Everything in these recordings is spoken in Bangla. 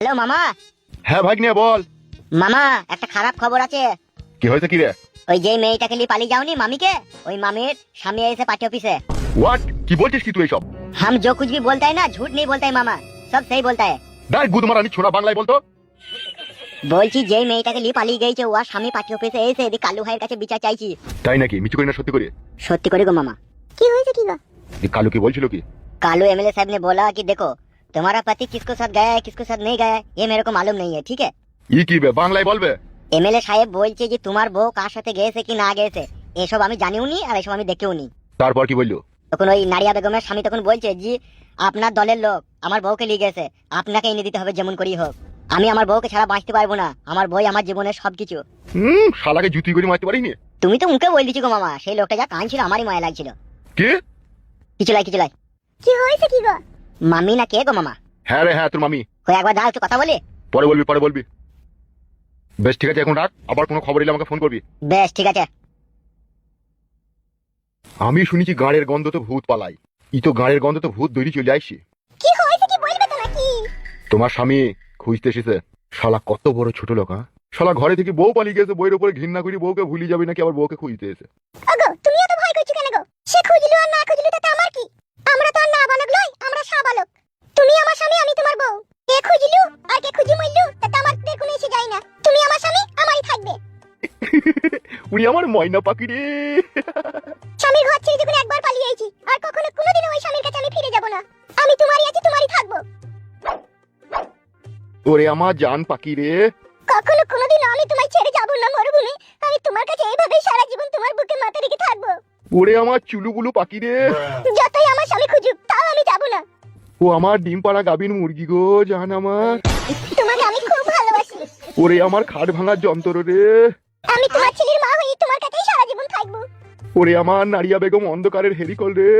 হ্যালো মামা। হ্যাঁ ভাগ্নে বল। মামা একটা খারাপ খবর আছে। কি হয়েছে কি রে? ওই যে মেয়েটাকে নিয়ে পালিয়ে যাওনি মামিকে, ওই মামির স্বামী এসে পার্টি অফিসে। হোয়াট? কি বলছিস কি তুই এসব? हम जो कुछ भी बोलता है ना झूठ नहीं बोलता है मामा, सब सही बोलता है। ডাই গুদমারানি ছোড়া বাংলায় বলতো। বলছি যে মেয়েটাকে নিয়ে পালিয়ে গেছে ওর স্বামী পার্টি অফিসে এসে এদিকে কালু ভাইয়ের কাছে বিচার চাইছি। তাই নাকি? মিছু করি না সত্যি করে? সত্যি করে গো মামা। কি হয়েছে কি গো? এই কালু কি বলছিল কি? कालू एमएलए साहब ने बोला कि देखो तुम्हारा पति किसको साथ गया है किसको साथ नहीं गया है ये मेरे को मालूम नहीं है, ठीक है। ই কি বে বাংলায় বলবে? এমএলএ সাহেব বলছে যে তোমার বউ কার সাথে গেছে কি না গেছে এসব আমি জানিও নি আর এসব আমি দেখেও নি। তারপর কি বললো? তখন ওই নারিয়া বেগমের স্বামী তখন বলছে জি আপনার দলের লোক আমার বউকে নিয়ে গেছে, আপনাকে এনে দিতে হবে যেমন করেই হোক। আমি আমার বউকে ছাড়া বাঁচতে পারবো না, আমার বই আমার জীবনের সবকিছু। শালাকে জুতি করে মারতে পারিনি। তুমি তো মুখে বল দিচ্ছি গো মামা, সেই লোকটা যা কান ছিল আমারই মায়া লাগছিল। কি কিছু লাই কি হয়েছে কি গো? মামি না কে গো মামা? হ্যাঁ রে হ্যাঁ তোর মামি। কই একবার দাও একটু কথা বলি। পরে বলবি। বেশ ঠিক আছে এখন রাখ, আবার কোনো খবর এলে আমাকে ফোন করবি। বেশ ঠিক আছে। আমি শুনেছি গাঁড়ের গন্ধ তো ভূত পালাই। ই তো গাঁড়ের গন্ধ তো ভূত দৈরি চলে আসছে। কি হয়েছে কি বলবে তো নাকি? তোমার স্বামী খুঁজতে এসেছে। শালা কত বড় ছোট লোক, হ্যাঁ? শালা ঘরে থেকে বউ পালিয়ে গেছে, বইয়ের উপরে ঘৃণা করি বউকে ভুলি যাবে নাকি আবার বউকে খুঁজতে এসে। ওগো তুমি এত ভয় করছো কেন গো? সে খুঁজলো আর না খুঁজলো তাতে আমার কি? আমরা তো আর না বালক লই, আমরা শাবালক। তুমি আমার স্বামী আমি তোমার বউ, কে খুঁজলো আর কে খুঁজে মইলো তাতে আমাদের কোনো এসে যায় না। তুমি আমার স্বামী আমারই থাকবে। উনি আমার ময়না পাখি রে। স্বামীর ঘর ছেড়ে যখন একবার পালিয়ে আইছি আর কখনো কোনোদিনও ওই স্বামীর কাছে আমি ফিরে যাব না। আমি তোমারই আছি তোমারই থাকবো। ওরে আমার জান পাখি রে। কখনো কোনোদিনও আমি তোমায় ছেড়ে যাব না মরুভূমি। আমি তোমার কাছে এইভাবেই সারা জীবন তোমার বুকে মাথা রেখে থাকবো। ওরে আমার চুলুবুলু পাখি রে। যতই আমার স্বামী খুঁজুক তাও আমি যাব না। ও আমার ডিম পাড়া গাবিন মুরগি গো, জান আমার। তোমাকে আমি খুব ভালোবাসি। ওরে আমার খাট ভাঙার যন্ত্র রে। আমি তোমার ছেলের মা হয়ে তোমার কাছেই সারা জীবন থাকবো। ওরে আমার নারিয়া বেগম অন্ধকারের হেরিকল রে।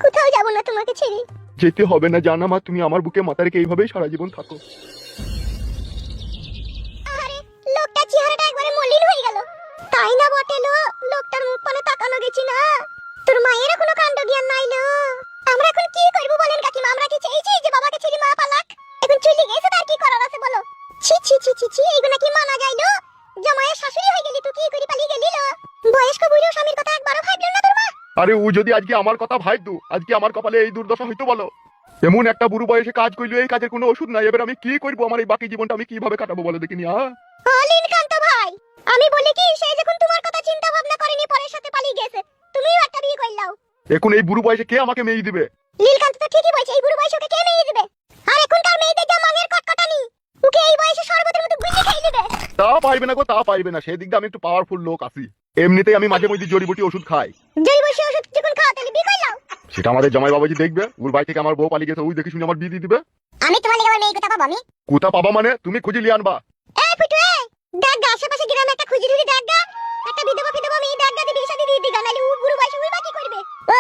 কোথাও যাব না তোমাকে ছেড়ে। যেতে হবে না জান আমার, তুমি আমার বুকে মাথা রেখে এইভাবেই সারা জীবন থাকো। আরে লোকটা চেহারাটা একবারে মলিন হয়ে গেল। তাই না বটে লো, লোকটার মুখ পানে তাকানো গেছি না। তোর মায়ের কোনো কাণ্ড জ্ঞান নাই লো। আমরা এখন কি করব বলেন কাকিমা? আমরা কি চাইছি যে বাবাকে ছেড়ে মা পালাক? এখন চলে গেছে তার কি করার আছে বলো? ছি ছি ছি ছি ছি, এগুলো কি মানা যায় লো? জামাইয়ের শাশুড়ি হয়ে গেলি তুই, কি করে পালিয়ে গেলি লো? বয়স্ক বুড়ো স্বামীর কথা একবারও ভাবলেন না তোর মা? আরে ও যদি আজকে আমার কথা ভাবতো, আজকে আমার কপালে এই দুর্দশা হইতো বলো? এমন একটা বুড়ো বয়সে কাজ করলো, এই কাজের কোনো ওষুধ নাই। এবার আমি কি করবো? আমার এই বাকি জীবনটা আমি কিভাবে কাটাবো বলো দেখিনি? নীলকান্ত ভাই, আমি বলি কি সে যখন তোমার কথা চিন্তা ভাবনা করেনি পরের সাথে পালিয়ে গেছে, তুমিও একটা বিয়ে করলাও। এখন এই বুড়ো বয়সে কে আমাকে মেয়ে দিবে? নীলকান্ত তো ঠিকই বলছে, এই বুড়ো বয়সে ওকে কে মেয়ে দিবে? আর এখনকার মেয়েদের যা মানের কটকটানি, ওকে এই বয়সে শরবতের মতো গুলি খেয়ে নেবে। তা পারবে না গো, তা পারবে না। সেই দিক দিয়ে আমি একটু পাওয়ারফুল লোক আছি। এমনিতেই আমি মাঝে মধ্যে জড়িবুটি ওষুধ খাই। জড়িবুটি ওষুধ যখন খাও তাহলে বিয়ে করলাও? সেটা আমাদের জামাই বাবাজি দেখবে। ওর বাড়ি থেকে আমার বউ পালিয়ে গেছে, ওই দেখে শুনে আমার বিয়ে দিয়ে দিবে। আমি তোমার লেগে আমার মেয়ে কোথা পাবো? আমি কোথা পাবা মানে? তুমি খুঁজে লিয়ে আনবা। এই ফুটু এই দেখ গা, আশেপাশে গ্রামে একটা খুঁজি ধুরি দেখ গা, একটা বিধবা মেয়ে দেখ গা, দিবি সাথে দিয়ে দিগা, নালে ও বুড়ো বয়সে ওই বাকি করবে। ও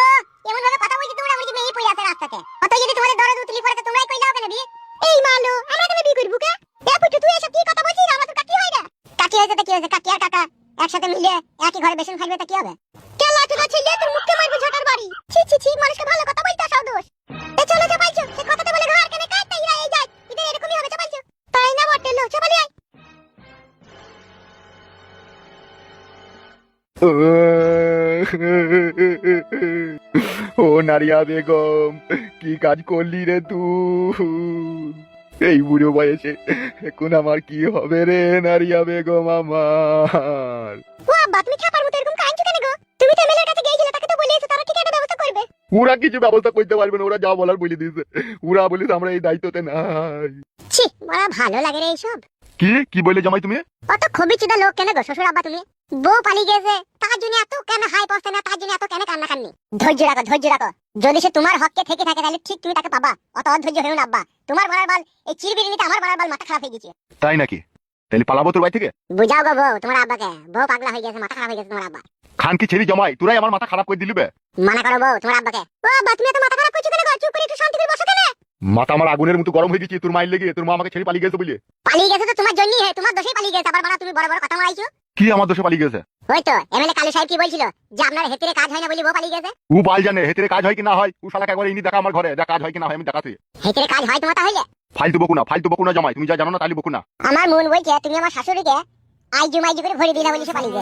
এমন ভাবে কথা বলছি তোমরা, আমার কি মেয়ে পড়ে আছে রাস্তাতে? অত যদি তোমাদের দরদ উতলি পড়ে তো তোমরাই কইলাও কেন বিয়ে? এই মালো আমরা কেন বিয়ে করব কে? এ ফুটু তুই এসব কি কথা বলছিস? আমার তো কাকি হয় না। কাকি হয়েছে তো কি হয়েছে? কাকি আর কাকা একসাথে মিলে একই ঘরে বেসন খাইবে তা কি হবে? কেলা তুই ছেলে তোর মুখে মারবে ঝাটার বাড়ি। ছি ছি ছি, মানুষকে ভালো কথা বলতে আসাও দোষ। এ চলো চাপাইছো, সে কথাতে বলে ঘর কেন কাটতে ইরা এই যায়, এদের এরকমই হবে চাপাইছো। তাই না বটে লো, চাপালি আয়। ও নারিয়া বেগম, কি কাজ করলি রে তুই এই বুড়ো বয়সে? এখন আমার কি হবে রে নারিয়া বেগম আমার? ও আব্বা তুমি ছাপার মতো এরকম কাঁদছো কেন গো? তুমি তো এমএলএর কাছে গিয়েছিলে, তাকে তো বলেছো তারা ঠিক একটা ব্যবস্থা করবে। ওরা কিছু ব্যবস্থা করতে পারবে না, ওরা যা বলার বলে দিয়েছে। ওরা বলিস আমরা এই দায়িত্বতে নাই। ছি বড় ভালো লাগে রে এইসব। কি কি বলে জামাই তুমি? অত খবি চিদা লোক কেন গো শ্বশুর আব্বা তুমি? বউ পালিয়ে গেছে তার জন্য এত কেন হাই পৌঁছতে না, তার জন্য এত কেন কান্না কান্নি? ধৈর্য রাখো ধৈর্য রাখো, যদি সে তোমার হককে থেকে থাকে তাহলে ঠিক তুমি তাকে পাবা। অত অধৈর্য হয়েও না আব্বা, তোমার বড়ার বাল এই চিরবিরিনিতে আমার বড়ার বাল মাথা খারাপ হয়ে গেছে। তাই নাকি? তাহলে পালাবো তোর বাড়ি থেকে? বুঝাও গো বউ তোমার আব্বাকে, বউ পাগলা হয়ে গেছে, মাথা খারাপ হয়ে গেছে তোমার আব্বা। খান কি ছেড়ি জামাই, তোরাই আমার মাথা খারাপ করে দিলিবে। মানা করো বউ তোমার আব্বাকে। ও আব্বা তুমি এত মাথা খারাপ করছো কেন গো? চুপ করে একটু শান্তি করে বসো কেন? মাথা আমার আগুনের মতো গরম হয়ে গেছে তোর মায়ের লেগে। তোর মা আমাকে ছেড়ে পালিয়ে গেছে বলে। পালিয়ে গেছে তো তোমার জন্যই, হে তোমার দোষেই পালিয়ে গেছে। আবার বানা তুমি বড় বড় কথা মারাইছো। কি আমার দোষে পালিয়ে গেছে? ওই তো এমএলএ কালু সাহেব কি বলছিল যে আপনার হেতেরে কাজ হয় না বলি বউ পালিয়ে গেছে। ও বাল জানে হেতেরে কাজ হয় কি না হয়। ও শালাকে একবার ইনি দেখা আমার ঘরে, যা কাজ হয় কি না হয় আমি দেখাছি। হেতেরে কাজ হয় তোমার তাহলে? ফালতু বকু না জামাই, তুমি যা জানো না তাহলে বকু না। আমার মন বলছে তুমি আমার শাশুড়িকে আইজু মাইজু করে ভরে দিলা বলি সে পালিয়ে যায়।